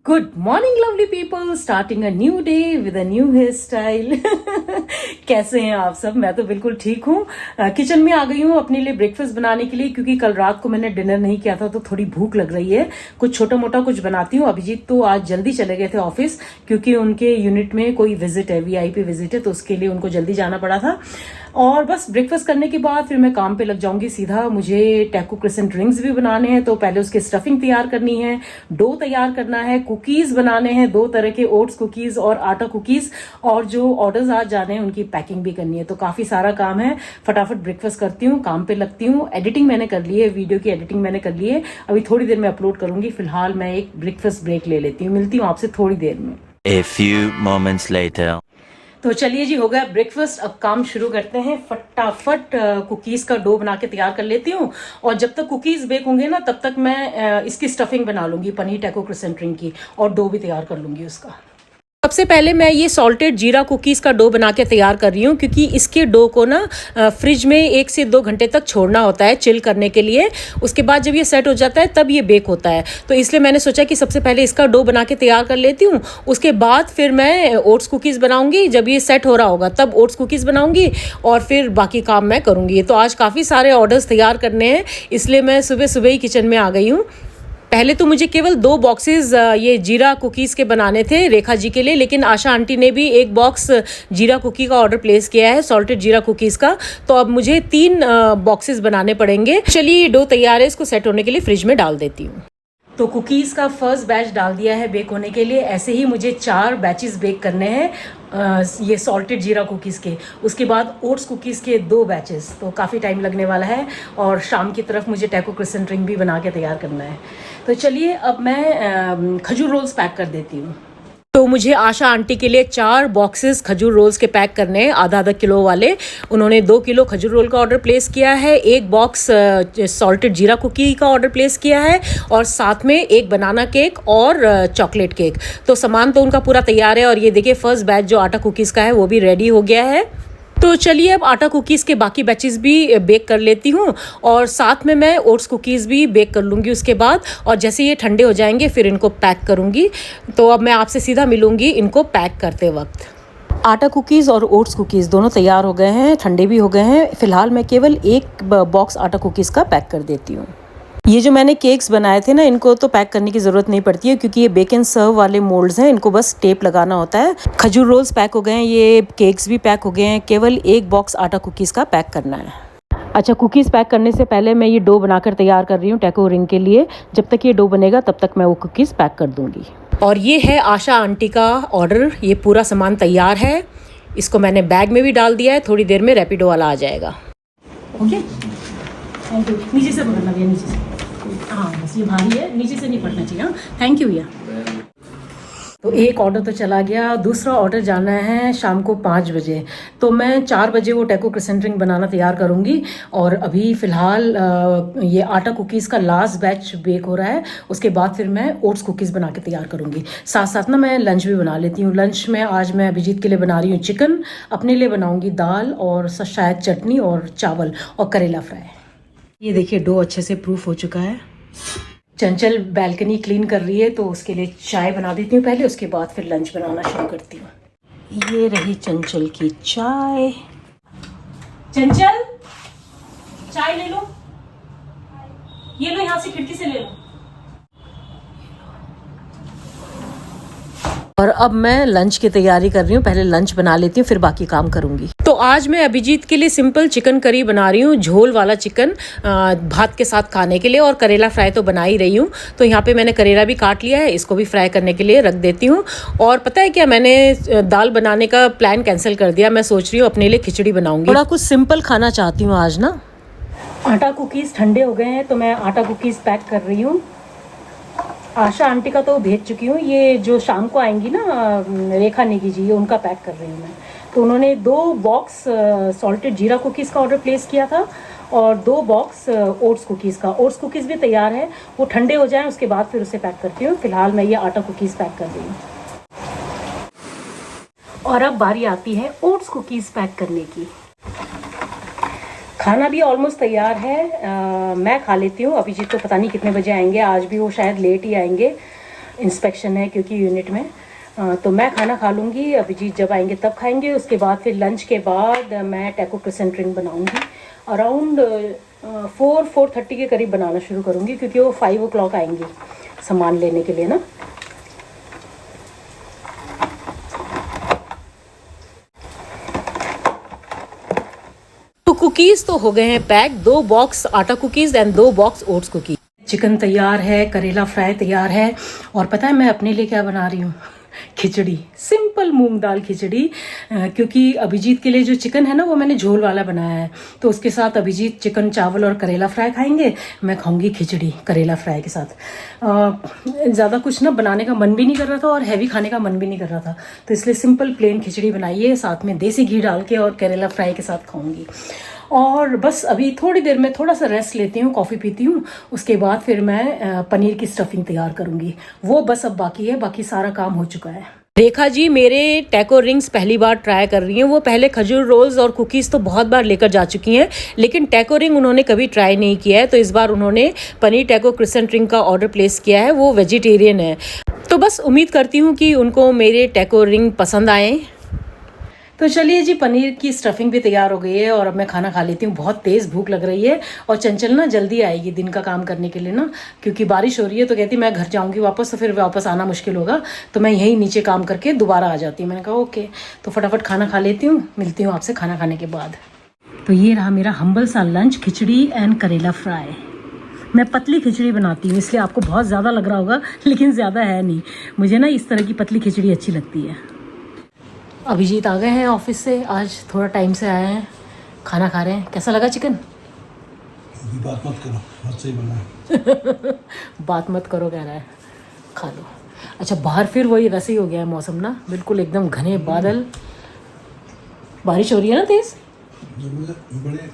Good morning lovely people, starting a new day with a new hair style. कैसे हैं आप सब? मैं तो बिल्कुल ठीक हूँ। किचन में आ गई हूँ अपने लिए ब्रेकफास्ट बनाने के लिए, क्योंकि कल रात को मैंने डिनर नहीं किया था तो थोड़ी भूख लग रही है। कुछ छोटा मोटा कुछ बनाती हूँ। अभिजीत तो आज जल्दी चले गए थे ऑफिस, क्योंकि उनके यूनिट में कोई विजिट है, वीआईपी विजिट है, तो उसके लिए उनको जल्दी जाना पड़ा था। और बस ब्रेकफास्ट करने के बाद फिर मैं काम पे लग जाऊंगी सीधा। मुझे टैको क्रिसेंट रिंग्स भी बनाने हैं, तो पहले उसकी स्टफिंग तैयार करनी है, डो तैयार करना है, कुकीज बनाने हैं, 2 तरह के ओट्स कुकीज और आटा कुकीज, और जो ऑर्डर्स आज जाने हैं उनकी पैकिंग भी करनी है। तो काफी सारा काम है। फटाफट ब्रेकफास्ट करती हूँ, काम पे लगती हूँ। एडिटिंग मैंने कर ली है, वीडियो की एडिटिंग मैंने कर ली है। अभी थोड़ी देर में अपलोड करूंगी। फिलहाल मैं एक ब्रेकफास्ट ब्रेक ले लेती हूँ। मिलती हूँ आपसे थोड़ी देर में। A few moments later. तो चलिए जी, हो गया ब्रेकफास्ट। अब काम शुरू करते हैं। फटाफट कुकीज का डो बना के तैयार कर लेती हूँ, और जब तक कुकीज बेक होंगे ना तब तक मैं इसकी स्टफिंग बना लूंगी, पनीर टैको क्रिसेंट रिंग की, और डो भी तैयार कर लूंगी उसका। सबसे पहले मैं ये सॉल्टेड जीरा कुकीज़ का डो बना के तैयार कर रही हूँ, क्योंकि इसके डो को ना फ्रिज में 1 से 2 घंटे तक छोड़ना होता है चिल करने के लिए। उसके बाद जब ये सेट हो जाता है तब ये बेक होता है। तो इसलिए मैंने सोचा कि सबसे पहले इसका डो बना के तैयार कर लेती हूँ, उसके बाद फिर मैं ओट्स कुकीज़ बनाऊँगी। जब ये सेट हो रहा होगा तब ओट्स कुकीज़ बनाऊँगी, और फिर बाकी काम मैं करूँगी। तो आज काफ़ी सारे ऑर्डर्स तैयार करने हैं, इसलिए मैं सुबह सुबह ही किचन में आ गई हूँ। पहले तो मुझे केवल 2 बॉक्सेस ये जीरा कुकीज़ के बनाने थे रेखा जी के लिए, लेकिन आशा आंटी ने भी 1 बॉक्स जीरा कुकी का ऑर्डर प्लेस किया है, सॉल्टेड जीरा कुकीज़ का। तो अब मुझे 3 बॉक्सेस बनाने पड़ेंगे। चलिए, ये डो तैयार है, इसको सेट होने के लिए फ्रिज में डाल देती हूँ। तो कुकीज़ का फर्स्ट बैच डाल दिया है बेक होने के लिए। ऐसे ही मुझे 4 बैचेस बेक करने हैं ये सॉल्टेड जीरा कुकीज़ के। उसके बाद ओट्स कुकीज़ के 2 बैचेस, तो काफ़ी टाइम लगने वाला है। और शाम की तरफ मुझे टैको क्रिसेंट रिंग भी बना के तैयार करना है। तो चलिए, अब मैं खजूर रोल्स पैक कर देती हूँ। तो मुझे आशा आंटी के लिए 4 बॉक्सेस खजूर रोल्स के पैक करने हैं, आधा किलो वाले। उन्होंने 2 किलो खजूर रोल का ऑर्डर प्लेस किया है, 1 बॉक्स सॉल्टेड जीरा कुकी का ऑर्डर प्लेस किया है, और साथ में 1 बनाना केक और चॉकलेट केक। तो सामान तो उनका पूरा तैयार है। और ये देखिए, फर्स्ट बैच जो आटा कुकीज़ का है वो भी रेडी हो गया है। तो चलिए, अब आटा कुकीज़ के बाकी बैचेस भी बेक कर लेती हूँ, और साथ में मैं ओट्स कुकीज़ भी बेक कर लूँगी उसके बाद। और जैसे ये ठंडे हो जाएंगे फिर इनको पैक करूँगी। तो अब मैं आपसे सीधा मिलूँगी इनको पैक करते वक्त। आटा कुकीज़ और ओट्स कुकीज़ दोनों तैयार हो गए हैं, ठंडे भी हो गए हैं। फ़िलहाल मैं केवल 1 बॉक्स आटा कुकीज़ का पैक कर देती हूँ। ये जो मैंने केक्स बनाए थे ना, इनको तो पैक करने की ज़रूरत नहीं पड़ती है, क्योंकि ये बेक एंड सर्व वाले मोल्ड्स हैं, इनको बस टेप लगाना होता है। खजूर रोल्स पैक हो गए हैं, ये केक्स भी पैक हो गए हैं। केवल 1 बॉक्स आटा कुकीज़ का पैक करना है। अच्छा, कुकीज़ पैक करने से पहले मैं ये डो बनाकर तैयार कर रही हूँ टैको रिंग के लिए। जब तक ये डो बनेगा तब तक मैं वो कुकीज़ पैक कर दूँगी। और ये है आशा आंटी का ऑर्डर। ये पूरा सामान तैयार है, इसको मैंने बैग में भी डाल दिया है। थोड़ी देर में रैपिडो वाला आ जाएगा। Okay, thank you. नीचे से पकड़ना भैया, नीचे से। हाँ बस, ये भारी है, नीचे से नहीं पड़ना चाहिए। हाँ, थैंक यू भैया। तो एक ऑर्डर तो चला गया, दूसरा ऑर्डर जाना है शाम को 5 बजे। तो मैं 4 बजे वो टैको क्रिसेंट रिंग बनाना तैयार करूँगी। और अभी फ़िलहाल ये आटा कुकीज़ का लास्ट बैच बेक हो रहा है। उसके बाद फिर मैं ओट्स कुकीज़ बना के तैयार करूँगी। साथ साथ ना मैं लंच भी बना लेती हूँ। लंच में आज मैं अभिजीत के लिए बना रही हूँ चिकन, अपने लिए बनाऊँगी दाल और शायद चटनी और चावल और करेला फ्राई। ये देखिए, डो अच्छे से प्रूफ हो चुका है। चंचल बैल्कनी क्लीन कर रही है, तो उसके लिए चाय बना देती हूँ पहले, उसके बाद फिर लंच बनाना शुरू करती हूँ। ये रही चंचल की चाय। चंचल, चाय ले लो। ये लो, यहाँ से खिड़की से ले लो। और अब मैं लंच की तैयारी कर रही हूँ। पहले लंच बना लेती हूँ, फिर बाकी काम करूँगी। तो आज मैं अभिजीत के लिए सिंपल चिकन करी बना रही हूँ, झोल वाला चिकन, भात के साथ खाने के लिए। और करेला फ्राई तो बना ही रही हूँ। तो यहाँ पे मैंने करेला भी काट लिया है, इसको भी फ्राई करने के लिए रख देती हूँ। और पता है क्या, मैंने दाल बनाने का प्लान कैंसिल कर दिया। मैं सोच रही हूँ अपने लिए खिचड़ी बनाऊँगी। थोड़ा कुछ सिंपल खाना चाहती हूँ आज ना। आटा कुकीज़ ठंडे हो गए हैं, तो मैं आटा कुकीज़ पैक कर रही हूँ। आशा आंटी का तो भेज चुकी हूँ। ये जो शाम को आएंगी ना, रेखा नेगी जी, ये उनका पैक कर रही हूँ मैं। तो उन्होंने 2 बॉक्स सॉल्टेड जीरा कुकीज़ का ऑर्डर प्लेस किया था, और 2 बॉक्स ओट्स कुकीज़ का। ओट्स कुकीज़ भी तैयार है, वो ठंडे हो जाएं उसके बाद फिर उसे पैक करती हूँ। फिलहाल मैं ये आटा कुकीज़ पैक कर रही हूँ। और अब बारी आती है ओट्स कुकीज़ पैक करने की। खाना भी ऑलमोस्ट तैयार है। मैं खा लेती हूँ। अभिजीत तो पता नहीं कितने बजे आएंगे, आज भी वो शायद लेट ही आएंगे। इंस्पेक्शन है क्योंकि यूनिट में। तो मैं खाना खा लूँगी, अभिजीत जब आएंगे तब खाएंगे। उसके बाद फिर लंच के बाद मैं टैको क्रोसेंट रिंग बनाऊँगी। अराउंड 4-4:30 के करीब बनाना शुरू करूँगी क्योंकि वो 5 o'clock आएंगी सामान लेने के लिए ना। तो कुकीज़ तो हो गए हैं पैक, 2 बॉक्स आटा cookies and 2 box oats cookies. Chicken तैयार है, करेला फ्राई तैयार है, और पता है मैं अपने लिए क्या बना रही हूँ? खिचड़ी, सिंपल मूंग दाल खिचड़ी। क्योंकि अभिजीत के लिए जो चिकन है ना वो मैंने झोल वाला बनाया है, तो उसके साथ अभिजीत चिकन चावल और करेला फ्राई खाएंगे, मैं खाऊंगी खिचड़ी करेला फ्राई के साथ। ज़्यादा कुछ ना बनाने का मन भी नहीं कर रहा था और हैवी खाने का मन भी नहीं कर रहा था, तो इसलिए सिंपल प्लेन खिचड़ी बनाई है, साथ में देसी घी डाल के और करेला फ्राई के साथ खाऊंगी। और बस अभी थोड़ी देर में थोड़ा सा रेस्ट लेती हूँ, कॉफ़ी पीती हूँ, उसके बाद फिर मैं पनीर की स्टफिंग तैयार करूँगी। वो बस अब बाकी है, बाकी सारा काम हो चुका है। रेखा जी मेरे टैको रिंग्स पहली बार ट्राई कर रही हैं। वो पहले खजूर रोल्स और कुकीज़ तो बहुत बार लेकर जा चुकी हैं, लेकिन टैको रिंग उन्होंने कभी ट्राई नहीं किया है। तो इस बार उन्होंने पनीर टैको क्रोसेंट रिंग का ऑर्डर प्लेस किया है। वो वेजिटेरियन है, तो बस उम्मीद करती हूँ कि उनको मेरे टैको रिंग पसंद आए। तो चलिए जी, पनीर की स्टफिंग भी तैयार हो गई है और अब मैं खाना खा लेती हूँ। बहुत तेज़ भूख लग रही है और चंचल ना जल्दी आएगी दिन का काम करने के लिए ना, क्योंकि बारिश हो रही है, तो कहती मैं घर जाऊँगी वापस, तो फिर वापस आना मुश्किल होगा, तो मैं यहीं नीचे काम करके दोबारा आ जाती हूँ। मैंने कहा ओके, तो फटाफट खाना खा लेती हूँ, मिलती हूँ आपसे खाना खाने के बाद। तो ये रहा मेरा हम्बल सा लंच, खिचड़ी एंड करेला फ्राई। मैं पतली खिचड़ी बनाती हूँ इसलिए आपको बहुत ज़्यादा लग रहा होगा, लेकिन ज़्यादा है नहीं। मुझे ना इस तरह की पतली खिचड़ी अच्छी लगती है। अभिजीत आ गए हैं ऑफिस से, आज थोड़ा टाइम से आए हैं, खाना खा रहे हैं। कैसा लगा चिकन? बात मत करो, बहुत सही बना है। बात मत करो कह रहा है, खा लो। अच्छा, बाहर फिर वही वैसे ही हो गया है मौसम ना, बिल्कुल एकदम घने बादल, बारिश हो रही है ना तेज़। बड़े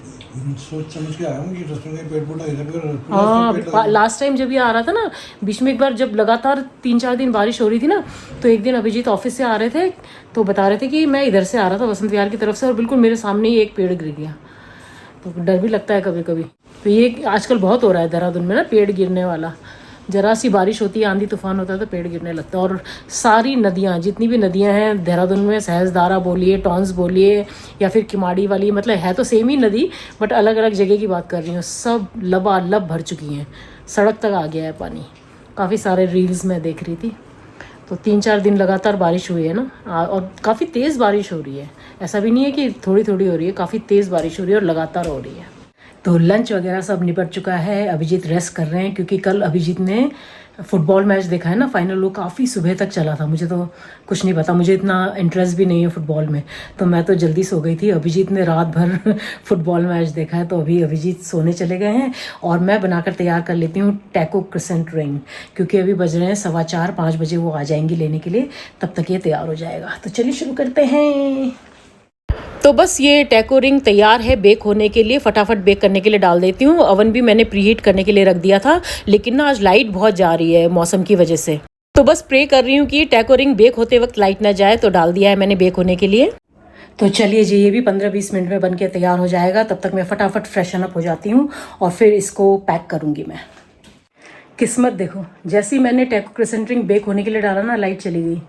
सोच समझ के आया हूँ कि रसोई का पेट फूटा है। हाँ, लास्ट टाइम जब ये आ रहा था ना, बीच में एक बार जब लगातार 3-4 दिन बारिश हो रही थी ना, तो एक दिन अभिजीत ऑफिस से आ रहे थे तो बता रहे थे कि मैं इधर से आ रहा था बसंत विहार की तरफ से, और बिल्कुल मेरे सामने ही एक पेड़ गिर गया। तो डर भी लगता है कभी कभी। तो ये आजकल बहुत हो रहा है देहरादून में ना, पेड़ गिरने वाला। जरा सी बारिश होती है, आंधी तूफान होता है तो पेड़ गिरने लगता है। और सारी नदियाँ, जितनी भी नदियाँ हैं देहरादून में, सहस्त्रधारा बोलिए, टॉन्स बोलिए, या फिर किमाड़ी वाली, मतलब है तो सेम ही नदी बट अलग अलग जगह की बात कर रही हूँ, सब लबालब भर चुकी हैं, सड़क तक आ गया है पानी। काफ़ी सारे रील्स में देख रही थी। तो 3-4 दिन लगातार बारिश हुई है ना, और काफ़ी तेज़ बारिश हो रही है, ऐसा भी नहीं है कि थोड़ी थोड़ी हो रही है, काफ़ी तेज़ बारिश हो रही है और लगातार हो रही है। तो लंच वगैरह सब निपट चुका है, अभिजीत रेस्ट कर रहे हैं क्योंकि कल अभिजीत ने फुटबॉल मैच देखा है ना, फाइनल, वो काफ़ी सुबह तक चला था। मुझे तो कुछ नहीं पता, मुझे इतना इंटरेस्ट भी नहीं है फुटबॉल में, तो मैं तो जल्दी सो गई थी। अभिजीत ने रात भर फुटबॉल मैच देखा है, तो अभी अभिजीत सोने चले गए हैं और मैं बनाकर तैयार कर लेती हूँ टैको क्रोसेंट रिंग, क्योंकि अभी बज रहे हैं 4:15-5 बजे वो आ जाएंगी लेने के लिए, तब तक ये तैयार हो जाएगा। तो चलिए शुरू करते हैं। तो बस ये टैको रिंग तैयार है बेक होने के लिए, फटाफट बेक करने के लिए डाल देती हूँ। ओवन भी मैंने प्रीहीट करने के लिए रख दिया था, लेकिन ना आज लाइट बहुत जा रही है मौसम की वजह से, तो बस प्रे कर रही हूँ कि टैको रिंग बेक होते वक्त लाइट ना जाए। तो डाल दिया है मैंने बेक होने के लिए। तो चलिए जी, ये भी 15-20 मिनट में बन के तैयार हो जाएगा। तब तक मैं फटाफट फ्रेशन अप हो जाती हूँ और फिर इसको पैक करूँगी मैं। किस्मत देखो, जैसे ही मैंने टैको क्रोसेंट रिंग बेक होने के लिए डाला ना, लाइट चली गई।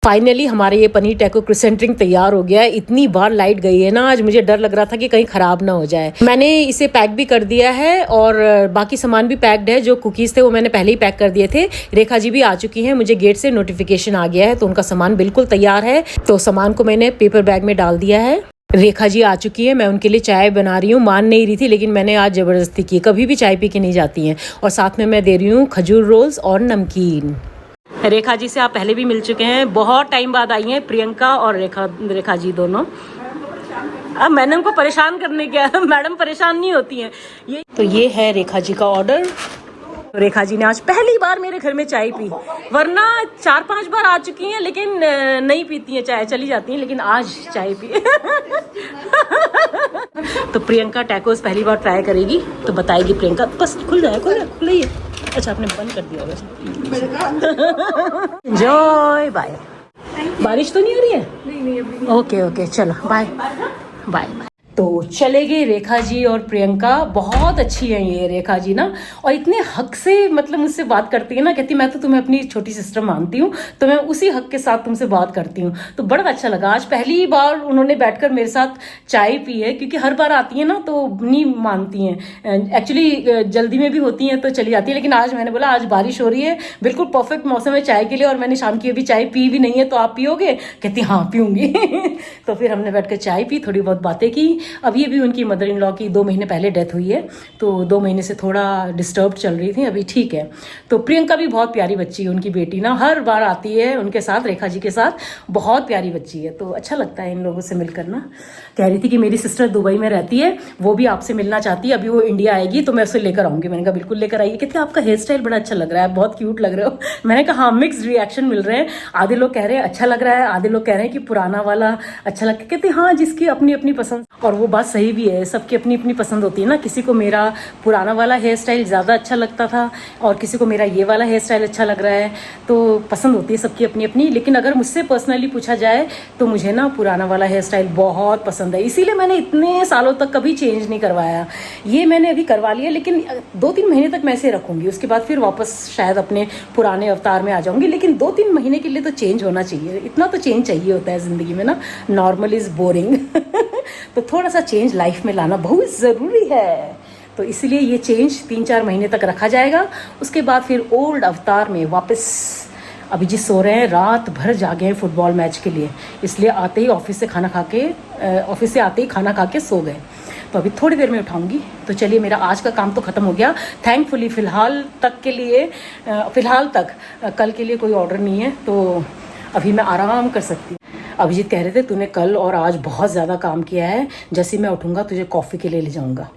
फाइनली हमारे ये पनीर टैको क्रोसेंट रिंग तैयार हो गया है। इतनी बार लाइट गई है ना, आज मुझे डर लग रहा था कि कहीं ख़राब ना हो जाए। मैंने इसे पैक भी कर दिया है और बाकी सामान भी पैक्ड है। जो कुकीज़ थे वो मैंने पहले ही पैक कर दिए थे। रेखा जी भी आ चुकी हैं, मुझे गेट से नोटिफिकेशन आ गया है, तो उनका सामान बिल्कुल तैयार है। तो सामान को मैंने पेपर बैग में डाल दिया है। रेखा जी आ चुकी है, मैं उनके लिए चाय बना रही हूँ। मान नहीं रही थी, लेकिन मैंने आज ज़बरदस्ती की। कभी भी चाय पी के नहीं जाती हैं। और साथ में मैं दे रही हूँ खजूर रोल्स और नमकीन। रेखा जी से आप पहले भी मिल चुके हैं, बहुत टाइम बाद आई हैं प्रियंका और रेखा जी दोनों। अब मैंने उनको परेशान करने गया, मैडम परेशान नहीं होती हैं ये। तो ये है रेखा जी का ऑर्डर। रेखा जी ने आज पहली बार मेरे घर में चाय पी, वरना 4-5 बार आ चुकी हैं, लेकिन नहीं पीती हैं चाय, चली जाती हैं, लेकिन आज चाय पी। तो प्रियंका टैकोस पहली बार ट्राई करेगी, तो बताएगी प्रियंका। बस खुल जाए, खुल ही है। अच्छा, आपने बंद कर दिया होगा। Enjoy, bye. बारिश तो नहीं हो रही है? नहीं अभी। ओके, चलो बाय बाय। तो चले गए रेखा जी और प्रियंका। बहुत अच्छी है ये रेखा जी ना, और इतने हक से मतलब मुझसे बात करती है ना, कहती मैं तो तुम्हें अपनी छोटी सिस्टर मानती हूँ, तो मैं उसी हक के साथ तुमसे बात करती हूँ। तो बड़ा अच्छा लगा, आज पहली बार उन्होंने बैठकर मेरे साथ चाय पी है, क्योंकि हर बार आती है ना तो नहीं मानती हैं, एक्चुअली जल्दी में भी होती हैं तो चली जाती है। लेकिन आज मैंने बोला आज बारिश हो रही है, बिल्कुल परफेक्ट मौसम है चाय के लिए, और मैंने शाम की अभी चाय पी भी नहीं है, तो आप पियोगे? कहती हाँ पीऊंगी। तो फिर हमने बैठकर चाय पी, थोड़ी बहुत बातें की। अभी उनकी मदर इन लॉ की 2 महीने पहले डेथ हुई है, तो 2 महीने से थोड़ा डिस्टर्ब चल रही थी, अभी ठीक है। तो प्रियंका भी बहुत प्यारी बच्ची है, उनकी बेटी ना हर बार आती है उनके साथ, रेखा जी के साथ, बहुत प्यारी बच्ची है। तो अच्छा लगता है इन लोगों से मिलकर ना। कह रही थी कि मेरी सिस्टर दुबई में रहती है, वो भी आपसे मिलना चाहती है, अभी वो इंडिया आएगी तो मैं उसे लेकर आऊंगी। मैंने कहा बिल्कुल लेकर आइए। कहते आपका हेयर स्टाइल बड़ा अच्छा लग रहा है, बहुत क्यूट लग रहे हो। मैंने कहा हाँ, मिक्स रिएक्शन मिल रहे हैं, आधे लोग कह रहे हैं अच्छा लग रहा है, आधे लोग कह रहे हैं कि पुराना वाला अच्छा लग। कहते हाँ, जिसकी अपनी अपनी पसंद, और वो बात सही भी है, सबकी अपनी अपनी पसंद होती है ना। किसी को मेरा पुराना वाला हेयर स्टाइल ज़्यादा अच्छा लगता था, और किसी को मेरा ये वाला हेयर स्टाइल अच्छा लग रहा है, तो पसंद होती है सबकी अपनी अपनी। लेकिन अगर मुझसे पर्सनली पूछा जाए तो मुझे ना पुराना वाला हेयर स्टाइल बहुत पसंद है, इसीलिए मैंने इतने सालों तक कभी चेंज नहीं करवाया। ये मैंने अभी करवा लिया, लेकिन 2-3 महीने तक मैं इसे रखूँगी, उसके बाद फिर वापस शायद अपने पुराने अवतार में आ जाऊँगी। लेकिन 2-3 महीने के लिए तो चेंज होना चाहिए, इतना तो चेंज चाहिए होता है ज़िंदगी में ना, नॉर्मल इज़ बोरिंग। तो थोड़ा सा चेंज लाइफ में लाना बहुत ज़रूरी है। तो इसलिए ये चेंज 3-4 महीने तक रखा जाएगा, उसके बाद फिर ओल्ड अवतार में वापस। अभिजीत सो रहे हैं, रात भर जागे हैं फुटबॉल मैच के लिए, इसलिए आते ही ऑफिस से आते ही खाना खा के सो गए। तो अभी थोड़ी देर में उठाऊंगी। तो चलिए, मेरा आज का काम तो ख़त्म हो गया थैंकफुली। फ़िलहाल तक कल के लिए कोई ऑर्डर नहीं है, तो अभी मैं आराम कर सकती हूँ। अभिजीत कह रहे थे तूने कल और आज बहुत ज़्यादा काम किया है, जैसे मैं उठूँगा तुझे कॉफ़ी के लिए ले जाऊँगा।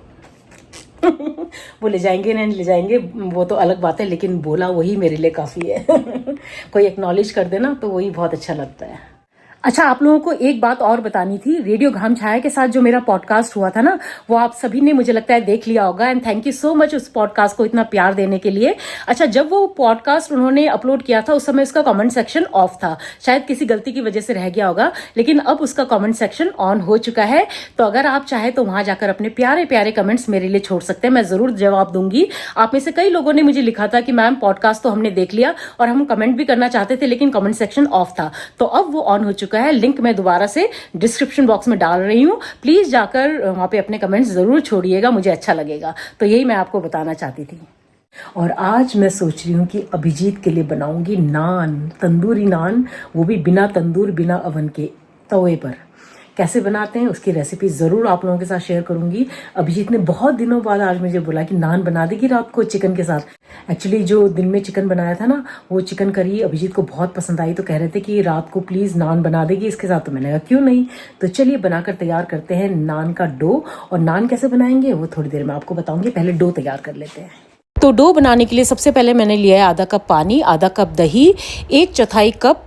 वो ले जाएंगे नहीं ले जाएंगे वो तो अलग बात है, लेकिन बोला वही मेरे लिए काफ़ी है। कोई एक्नॉलेज कर देना तो वही बहुत अच्छा लगता है। अच्छा, आप लोगों को एक बात और बतानी थी। रेडियो घाम छाया के साथ जो मेरा पॉडकास्ट हुआ था ना, वो आप सभी ने मुझे लगता है देख लिया होगा, and thank you so much उस पॉडकास्ट को इतना प्यार देने के लिए। अच्छा, जब वो पॉडकास्ट उन्होंने अपलोड किया था उस समय उसका कमेंट सेक्शन ऑफ था, शायद किसी गलती की वजह से रह गया होगा, लेकिन अब उसका कमेंट सेक्शन ऑन हो चुका है। तो अगर आप चाहे तो वहां जाकर अपने प्यारे प्यारे कमेंट्स मेरे लिए छोड़ सकते हैं, मैं जरूर जवाब दूंगी। आप में से कई लोगों ने मुझे लिखा था कि मैम पॉडकास्ट तो हमने देख लिया और हम कमेंट भी करना चाहते थे, लेकिन कमेंट सेक्शन ऑफ था। तो अब वो ऑन हो चुका है, लिंक मैं दोबारा से डिस्क्रिप्शन बॉक्स में डाल रही हूँ, प्लीज जाकर वहां पे अपने कमेंट्स जरूर छोड़िएगा, मुझे अच्छा लगेगा। तो यही मैं आपको बताना चाहती थी। और आज मैं सोच रही हूँ कि अभिजीत के लिए बनाऊंगी नान, तंदूरी नान, वो भी बिना तंदूर बिना अवन के, तवे पर। कैसे बनाते हैं उसकी रेसिपी ज़रूर आप लोगों के साथ शेयर करूंगी। अभिजीत ने बहुत दिनों बाद आज मुझे बोला कि नान बना देगी रात को चिकन के साथ। एक्चुअली जो दिन में चिकन बनाया था ना, वो चिकन करी अभिजीत को बहुत पसंद आई, तो कह रहे थे कि रात को प्लीज़ नान बना देगी इसके साथ। तो मैंने कहा क्यों नहीं। तो चलिए बनाकर तैयार करते हैं नान का डो, और नान कैसे बनाएंगे वो थोड़ी देर में आपको बताऊंगी। पहले डो तैयार कर लेते हैं। तो डो बनाने के लिए सबसे पहले मैंने लिया है आधा कप पानी, आधा कप दही, 1/4 कप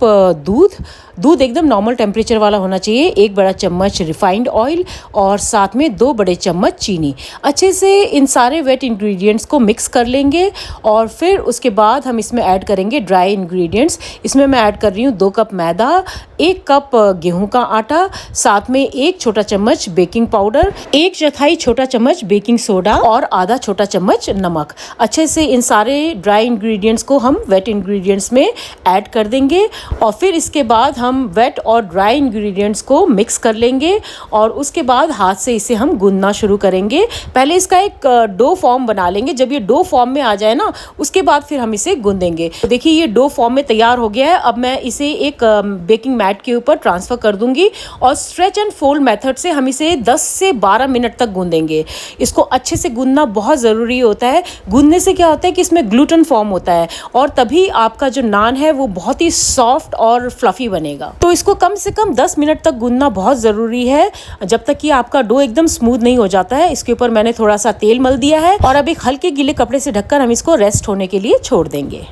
दूध एकदम नॉर्मल टेम्परेचर वाला होना चाहिए, 1 बड़ा चम्मच रिफाइंड ऑयल, और साथ में 2 बड़े चम्मच चीनी। अच्छे से इन सारे वेट इंग्रेडिएंट्स को मिक्स कर लेंगे, और फिर उसके बाद हम इसमें ऐड करेंगे ड्राई इंग्रेडिएंट्स। इसमें मैं ऐड कर रही हूँ 2 कप मैदा, 1 कप गेहूं का आटा, साथ में 1 छोटा चम्मच बेकिंग पाउडर, 1/4 छोटा चम्मच बेकिंग सोडा, और आधा छोटा चम्मच नमक। अच्छे से इन सारे ड्राई इंग्रेडिएंट्स को हम वेट इंग्रेडिएंट्स में ऐड कर देंगे, और फिर इसके बाद हम वेट और ड्राई इंग्रेडिएंट्स को मिक्स कर लेंगे, और उसके बाद हाथ से इसे हम गूंदना शुरू करेंगे। पहले इसका एक डो फॉर्म बना लेंगे, जब ये डो फॉर्म में आ जाए ना, उसके बाद फिर हम इसे गूंदेंगे। तो देखिए ये डो फॉर्म में तैयार हो गया है। अब मैं इसे एक बेकिंग मैट के ऊपर ट्रांसफर कर दूंगी, और स्ट्रेच एंड फोल्ड मेथड से हम इसे 10 से 12 मिनट तक गूंदेंगे। इसको अच्छे से गूंदना बहुत ज़रूरी होता है। गूंदने से क्या होता है कि इसमें ग्लूटेन फॉर्म होता है, और तभी आपका जो नान है वो बहुत ही सॉफ्ट और फ्लफी बनेगा। तो इसको कम से कम 10 मिनट तक गूंदना बहुत ज़रूरी है, जब तक कि आपका डो एकदम स्मूथ नहीं हो जाता है। इसके ऊपर मैंने थोड़ा सा तेल मल दिया है, और अब एक हल्के गीले कपड़े से ढककर हम इसको रेस्ट होने के लिए छोड़ देंगे।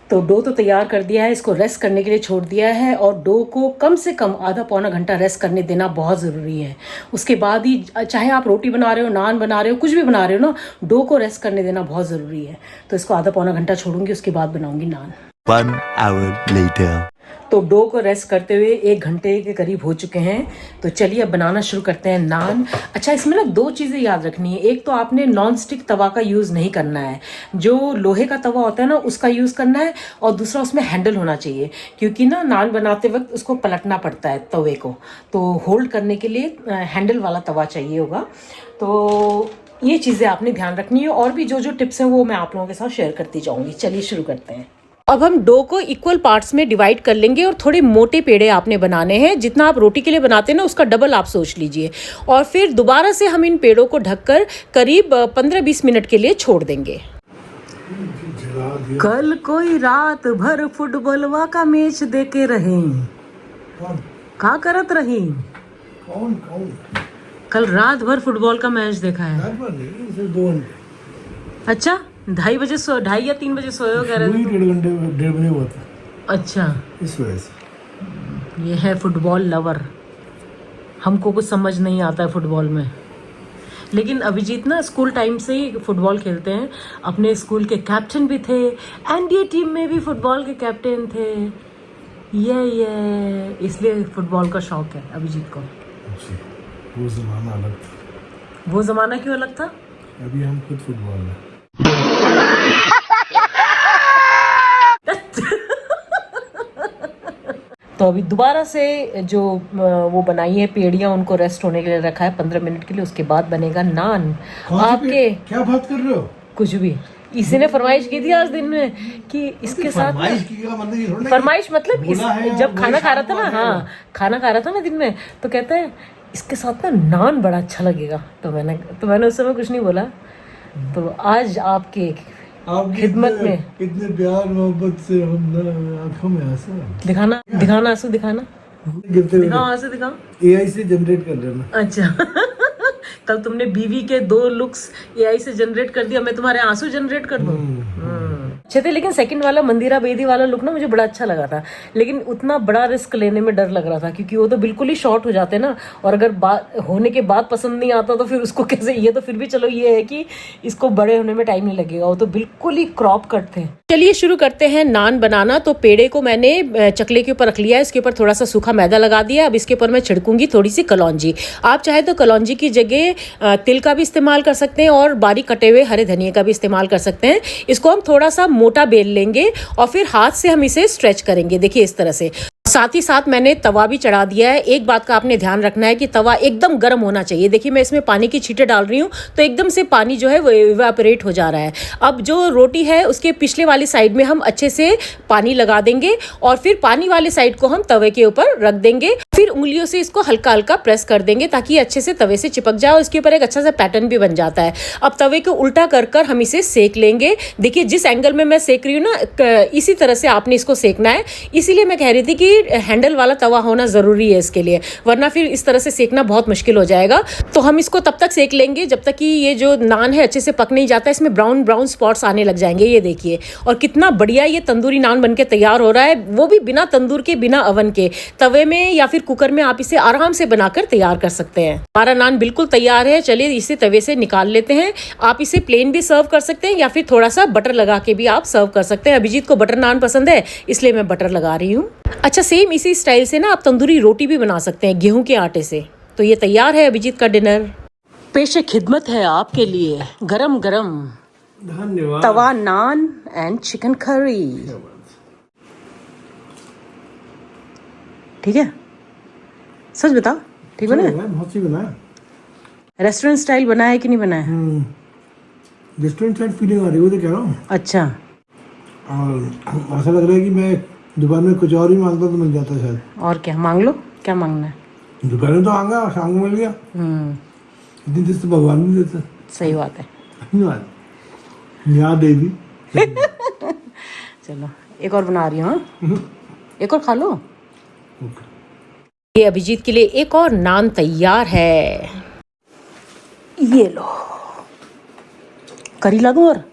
तो डो तो तैयार कर दिया है, इसको रेस्ट करने के लिए छोड़ दिया है, और डो को कम से कम आधा पौना घंटा रेस्ट करने देना बहुत ज़रूरी है। उसके बाद ही, चाहे आप रोटी बना रहे हो, नान बना रहे हो, कुछ भी बना रहे हो ना, डो को रेस्ट करने देना बहुत ज़रूरी है। तो इसको आधा पौना घंटा छोड़ूंगी, उसके बाद बनाऊंगी नान। 1 hour later. तो डो को रेस्ट करते हुए 1 घंटे के करीब हो चुके हैं। तो चलिए अब बनाना शुरू करते हैं नान। अच्छा, इसमें ना 2 चीज़ें याद रखनी है। एक तो आपने नॉन स्टिक तवा का यूज़ नहीं करना है, जो लोहे का तवा होता है ना उसका यूज़ करना है। और दूसरा उसमें हैंडल होना चाहिए, क्योंकि ना नान बनाते वक्त उसको पलटना पड़ता है तवे को, तो होल्ड करने के लिए हैंडल वाला तवा चाहिए होगा। तो ये चीज़ें आपने ध्यान रखनी है, और भी जो जो टिप्स हैं वो मैं आप लोगों के साथ शेयर करती जाऊँगी। चलिए शुरू करते हैं। अब हम डो को इक्वल पार्ट्स में डिवाइड कर लेंगे और थोड़े मोटे पेड़े आपने बनाने हैं। जितना आप रोटी के लिए बनाते हैं ना उसका डबल आप सोच लीजिए। और फिर दोबारा से हम इन पेड़ों को ढककर करीब 15-20 मिनट के लिए छोड़ देंगे। कल कोई रात भर फुटबॉलवा का मैच देके रहे, का करत रही? कौन कल रात भर फुटबॉल का मैच देखा है। अच्छा, 2:30 या 3 बजे सोए हो? कह रहे थे। 1:30 बजे हुआ था। अच्छा, इस वजह से ये है फुटबॉल लवर। हमको कुछ समझ नहीं आता है फुटबॉल में, लेकिन अभिजीत ना स्कूल टाइम से ही फुटबॉल खेलते हैं। अपने स्कूल के कैप्टन भी थे, एनडीए टीम में भी फुटबॉल के कैप्टन थे। ये इसलिए फुटबॉल का शौक है अभिजीत को। वो ज़माना अलग था। वो ज़माना क्यों अलग था? अभी हम खुद फुटबॉल में। तो अभी दोबारा से जो वो बनाई है पेड़ियाँ, उनको रेस्ट होने के लिए रखा है 15 मिनट के लिए। उसके बाद बनेगा नान। आपके क्या बात कर रहे हो? कुछ भी, इसी ने फरमाइश की थी आज दिन में कि इसके साथ फरमाइश मतलब जब खाना खा रहा था ना, हाँ खाना खा रहा था ना दिन में, तो कहता है इसके साथ ना नान बड़ा अच्छा लगेगा। तो मैंने उस समय कुछ नहीं बोला। तो आज आपके खिदमत में इतने प्यार मोहब्बत से हम ना आंखों में आंसू दिखाना आंसू दिखाओ आंसू दिखाओ। एआई से जनरेट कर लेना। अच्छा कल तुमने बीवी के 2 लुक्स एआई से जनरेट कर दिया, मैं तुम्हारे आंसू जनरेट कर दूं? अच्छे थे, लेकिन सेकंड वाला मंदिरा बेदी वाला लुक ना मुझे बड़ा अच्छा लगा था। लेकिन उतना बड़ा रिस्क लेने में डर लग रहा था, क्योंकि वो तो बिल्कुल ही शॉर्ट हो जाते ना, और अगर होने के बाद पसंद नहीं आता तो फिर उसको कैसे। ये तो फिर भी चलो ये है कि इसको बड़े होने में टाइम नहीं लगेगा, वो तो बिल्कुल ही क्रॉप कट थे। चलिए शुरू करते हैं नान बनाना। तो पेड़े को मैंने चकले के ऊपर रख लिया है, इसके ऊपर थोड़ा सा सूखा मैदा लगा दिया। अब इसके ऊपर मैं छिड़कूंगी थोड़ी सी कलौंजी। आप चाहे तो कलौंजी की जगह तिल का भी इस्तेमाल कर सकते हैं, और बारीक कटे हुए हरे धनिया का भी इस्तेमाल कर सकते हैं। इसको हम थोड़ा सा मोटा बेल लेंगे और फिर हाथ से हम इसे स्ट्रेच करेंगे, देखिए इस तरह से। साथ ही साथ मैंने तवा भी चढ़ा दिया है। एक बात का आपने ध्यान रखना है कि तवा एकदम गर्म होना चाहिए। देखिए मैं इसमें पानी की छींटे डाल रही हूँ, तो एकदम से पानी जो है वो इवेपोरेट हो जा रहा है। अब जो रोटी है उसके पिछले वाली साइड में हम अच्छे से पानी लगा देंगे, और फिर पानी वाले साइड को हम तवे के ऊपर रख देंगे। फिर उंगलियों से इसको हल्का हल्का प्रेस कर देंगे ताकि अच्छे से तवे से चिपक जाए, और इसके ऊपर एक अच्छा सा पैटर्न भी बन जाता है। अब तवे को उल्टा कर कर हम इसे सेक लेंगे। देखिए जिस एंगल में मैं सेक रही हूँ ना, इसी तरह से आपने इसको सेकना है। इसीलिए मैं कह रही थी कि हैंडल वाला तवा होना ज़रूरी है इसके लिए, वरना फिर इस तरह से सेकना बहुत मुश्किल हो जाएगा। तो हम इसको तब तक सेक लेंगे जब तक कि ये जो नान है अच्छे से पक नहीं जाता, इसमें ब्राउन ब्राउन स्पॉट्स आने लग जाएंगे। ये देखिए, और कितना बढ़िया ये तंदूरी नान बनके तैयार हो रहा है, वो भी बिना तंदूर के, बिना अवन के। तवे में या फिर कुकर में आप इसे आराम से बनाकर तैयार कर सकते हैं। हमारा नान बिल्कुल तैयार है। चलिए इसे तवे से निकाल लेते हैं। आप इसे प्लेन भी सर्व कर सकते हैं, या फिर थोड़ा सा बटर लगा के भी आप सर्व कर सकते हैं। अभिजीत को बटर नान पसंद है, इसलिए मैं बटर लगा रही हूँ। अच्छा, सेम इसी स्टाइल से ना आप तंदूरी रोटी भी बना सकते हैं गेहूं के आटे से। तो ये तैयार है अभिजीत का डिनर। पेशे खिदमत है आपके लिए गरम गरम धन्यवाद तवा नान एंड चिकन करी। ठीक है, सच बताओ ठीक बना है? बहुत सी बना है। रेस्टोरेंट स्टाइल बना है कि नहीं बना है? रेस्टोरेंट साइड फीलिंग आ रही है, वो तो कह रहा हूँ। अच्छा, और ऐसा लग रहा है कि मैं दोपहर में कुछ और ही मांगता तो मिल जाता शायद। और क्या मांग लो, क्या मांगना है? दोपहर में तो आऊँगा, शाम को मिल गया। इतनी चीज तो भगवान भी देते। सही बात है। धन्यवाद यहाँ देवी। चलो एक और बना रही हूँ, एक और खा लो। ये अभिजीत के लिए एक और नान तैयार है। ये लो, करी ला दूं? और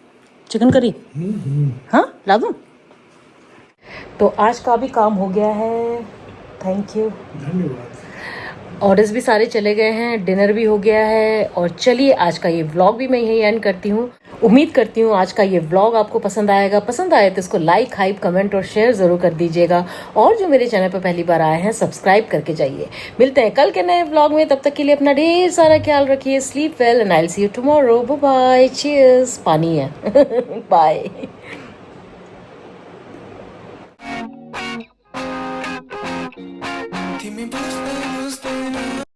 चिकन करी? हाँ ला दूं? तो आज का भी काम हो गया है। Thank you. धन्यवाद। ऑर्डर्स भी सारे चले गए हैं, डिनर भी हो गया है। और चलिए आज का ये व्लॉग भी मैं यही एंड करती हूँ। उम्मीद करती हूँ आज का ये व्लॉग आपको पसंद आएगा। पसंद आए तो इसको लाइक, हाइप, कमेंट और शेयर ज़रूर कर दीजिएगा। और जो मेरे चैनल पर पहली बार आए हैं, सब्सक्राइब करके जाइए। मिलते हैं कल के नए व्लॉग में, तब तक के लिए अपना ढेर सारा ख्याल रखिए। Sleep well and I will see you tomorrow. Bye bye, cheers. पानी है। बाय। Dime,